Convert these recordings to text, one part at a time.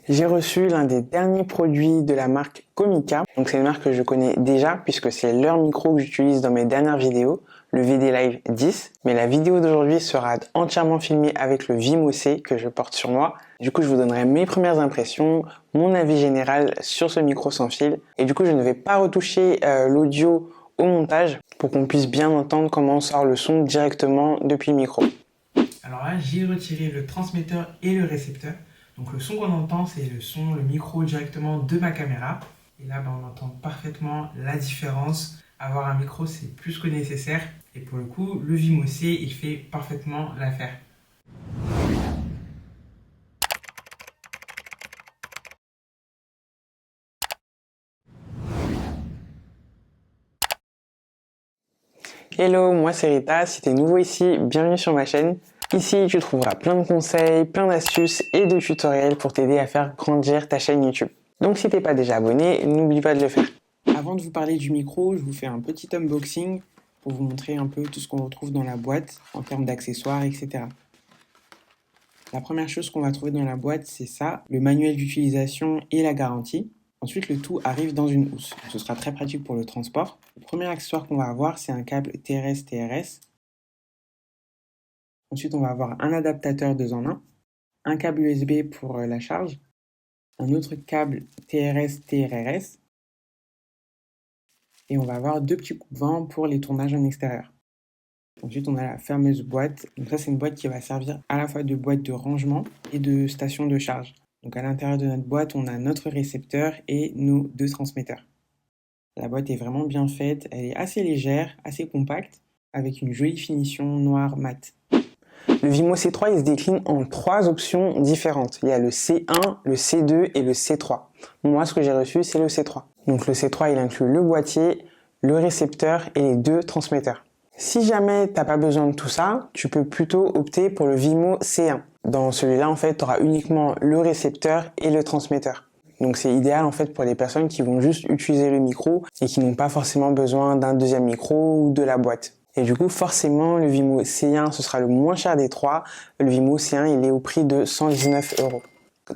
J'ai reçu l'un des derniers produits de la marque Comica. Donc c'est une marque que je connais déjà puisque c'est leur micro que j'utilise dans mes dernières vidéos, le VD Live 10. Mais la vidéo d'aujourd'hui sera entièrement filmée avec le Vimo C que je porte sur moi. Du coup, je vous donnerai mes premières impressions, mon avis général sur ce micro sans fil. Et du coup, je ne vais pas retoucher l'audio au montage pour qu'on puisse bien entendre comment sort le son directement depuis le micro. Alors là, j'ai retiré le transmetteur et le récepteur. Donc le son qu'on entend, c'est le micro directement de ma caméra. Et là, on entend parfaitement la différence. Avoir un micro, c'est plus que nécessaire. Et pour le coup, le Vimo C, il fait parfaitement l'affaire. Hello, moi c'est Rita. Si t'es nouveau ici, bienvenue sur ma chaîne. Ici, tu trouveras plein de conseils, plein d'astuces et de tutoriels pour t'aider à faire grandir ta chaîne YouTube. Donc si t'es pas déjà abonné, n'oublie pas de le faire. Avant de vous parler du micro, je vous fais un petit unboxing pour vous montrer un peu tout ce qu'on retrouve dans la boîte en termes d'accessoires, etc. La première chose qu'on va trouver dans la boîte, c'est ça, le manuel d'utilisation et la garantie. Ensuite, le tout arrive dans une housse. Ce sera très pratique pour le transport. Le premier accessoire qu'on va avoir, c'est un câble TRS-TRS. Ensuite, on va avoir un adaptateur 2 en 1, un câble USB pour la charge, un autre câble TRS-TRRS, et on va avoir 2 petits coupe-vents pour les tournages en extérieur. Ensuite, on a la fameuse boîte. Donc ça, c'est une boîte qui va servir à la fois de boîte de rangement et de station de charge. Donc à l'intérieur de notre boîte, on a notre récepteur et nos 2 transmetteurs. La boîte est vraiment bien faite, elle est assez légère, assez compacte, avec une jolie finition noire mat. Le Vimo C3, il se décline en 3 options différentes. Il y a le C1, le C2 et le C3. Moi, ce que j'ai reçu, c'est le C3. Donc le C3, il inclut le boîtier, le récepteur et les 2 transmetteurs. Si jamais tu n'as pas besoin de tout ça, tu peux plutôt opter pour le Vimo C1. Dans celui-là, en fait, tu auras uniquement le récepteur et le transmetteur. Donc c'est idéal en fait pour les personnes qui vont juste utiliser le micro et qui n'ont pas forcément besoin d'un deuxième micro ou de la boîte. Et du coup, forcément, le Vimo C1, ce sera le moins cher des 3. Le Vimo C1, il est au prix de 119 €.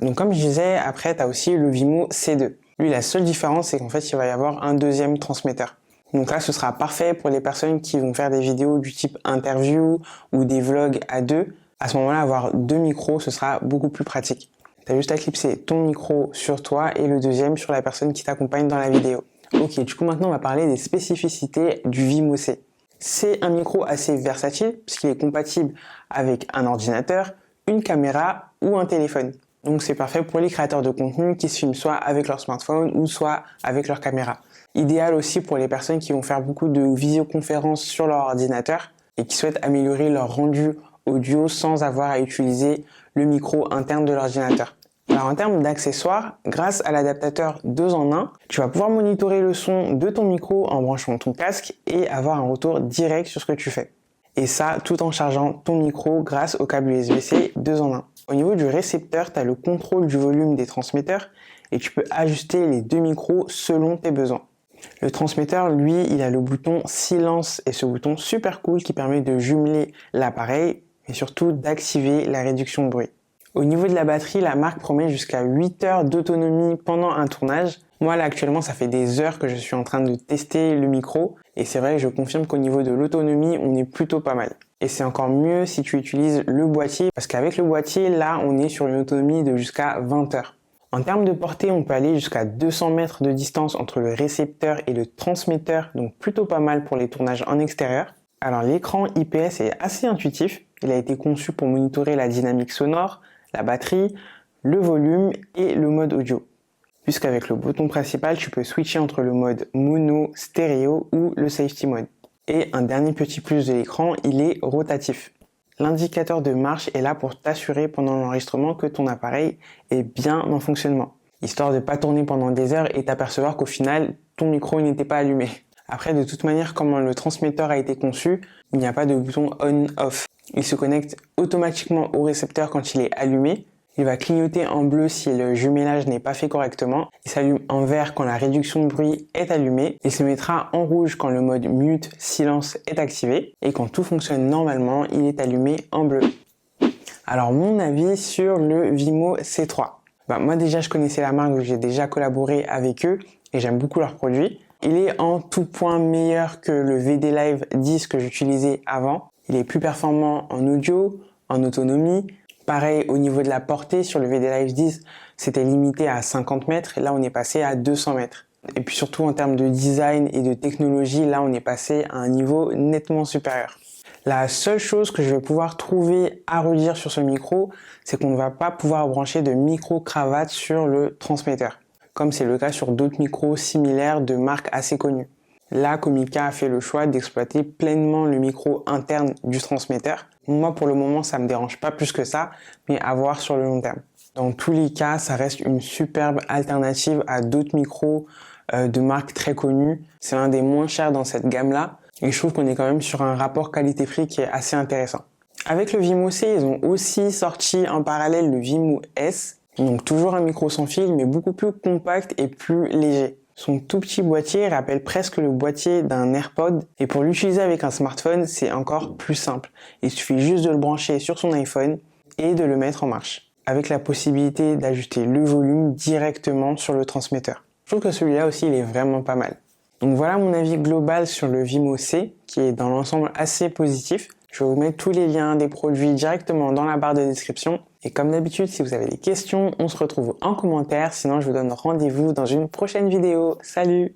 Donc comme je disais, après, tu as aussi le Vimo C2. Lui, la seule différence, c'est qu'en fait, il va y avoir un deuxième transmetteur. Donc là, ce sera parfait pour les personnes qui vont faire des vidéos du type interview ou des vlogs à 2. À ce moment-là, avoir 2 micros, ce sera beaucoup plus pratique. Tu as juste à clipser ton micro sur toi et le deuxième sur la personne qui t'accompagne dans la vidéo. Ok, du coup maintenant on va parler des spécificités du Vimo C. C'est un micro assez versatile puisqu'il est compatible avec un ordinateur, une caméra ou un téléphone. Donc c'est parfait pour les créateurs de contenu qui se filment soit avec leur smartphone ou soit avec leur caméra. Idéal aussi pour les personnes qui vont faire beaucoup de visioconférences sur leur ordinateur et qui souhaitent améliorer leur rendu audio sans avoir à utiliser le micro interne de l'ordinateur. Alors en termes d'accessoires, grâce à l'adaptateur 2 en 1, tu vas pouvoir monitorer le son de ton micro en branchant ton casque et avoir un retour direct sur ce que tu fais. Et ça, tout en chargeant ton micro grâce au câble USB-C 2 en 1. Au niveau du récepteur, tu as le contrôle du volume des transmetteurs et tu peux ajuster les 2 micros selon tes besoins. Le transmetteur, lui, il a le bouton silence et ce bouton super cool qui permet de jumeler l'appareil et surtout d'activer la réduction de bruit. Au niveau de la batterie, la marque promet jusqu'à 8 heures d'autonomie pendant un tournage. Moi là actuellement ça fait des heures que je suis en train de tester le micro et c'est vrai que je confirme qu'au niveau de l'autonomie on est plutôt pas mal. Et c'est encore mieux si tu utilises le boîtier parce qu'avec le boîtier là on est sur une autonomie de jusqu'à 20 heures. En termes de portée, on peut aller jusqu'à 200 mètres de distance entre le récepteur et le transmetteur, donc plutôt pas mal pour les tournages en extérieur. Alors l'écran IPS est assez intuitif, il a été conçu pour monitorer la dynamique sonore, la batterie, le volume et le mode audio. Puisqu'avec le bouton principal, tu peux switcher entre le mode mono, stéréo ou le safety mode. Et un dernier petit plus de l'écran, il est rotatif. L'indicateur de marche est là pour t'assurer pendant l'enregistrement que ton appareil est bien en fonctionnement, histoire de ne pas tourner pendant des heures et t'apercevoir qu'au final, ton micro n'était pas allumé. Après, de toute manière, comment le transmetteur a été conçu, il n'y a pas de bouton on-off. Il se connecte automatiquement au récepteur quand il est allumé. Il va clignoter en bleu si le jumelage n'est pas fait correctement. Il s'allume en vert quand la réduction de bruit est allumée. Il se mettra en rouge quand le mode mute, silence est activé. Et quand tout fonctionne normalement, il est allumé en bleu. Alors mon avis sur le Vimo C3. Moi déjà je connaissais la marque, j'ai déjà collaboré avec eux et j'aime beaucoup leurs produits. Il est en tout point meilleur que le VD Live 10 que j'utilisais avant. Il est plus performant en audio, en autonomie. Pareil au niveau de la portée, sur le VD Live 10, c'était limité à 50 mètres et là on est passé à 200 mètres. Et puis surtout en termes de design et de technologie, là on est passé à un niveau nettement supérieur. La seule chose que je vais pouvoir trouver à redire sur ce micro, c'est qu'on ne va pas pouvoir brancher de micro-cravate sur le transmetteur, comme c'est le cas sur d'autres micros similaires de marques assez connues. Là, Comica a fait le choix d'exploiter pleinement le micro interne du transmetteur. Moi, pour le moment, ça me dérange pas plus que ça, mais à voir sur le long terme. Dans tous les cas, ça reste une superbe alternative à d'autres micros de marques très connues. C'est l'un des moins chers dans cette gamme-là. Et je trouve qu'on est quand même sur un rapport qualité-prix qui est assez intéressant. Avec le Vimo C, ils ont aussi sorti en parallèle le Vimo S. Donc toujours un micro sans fil, mais beaucoup plus compact et plus léger. Son tout petit boîtier rappelle presque le boîtier d'un AirPod. Et pour l'utiliser avec un smartphone, c'est encore plus simple. Il suffit juste de le brancher sur son iPhone et de le mettre en marche, avec la possibilité d'ajuster le volume directement sur le transmetteur. Je trouve que celui-là aussi, il est vraiment pas mal. Donc voilà mon avis global sur le Vimo C, qui est dans l'ensemble assez positif. Je vais vous mettre tous les liens des produits directement dans la barre de description. Et comme d'habitude, si vous avez des questions, on se retrouve en commentaire. Sinon, je vous donne rendez-vous dans une prochaine vidéo. Salut!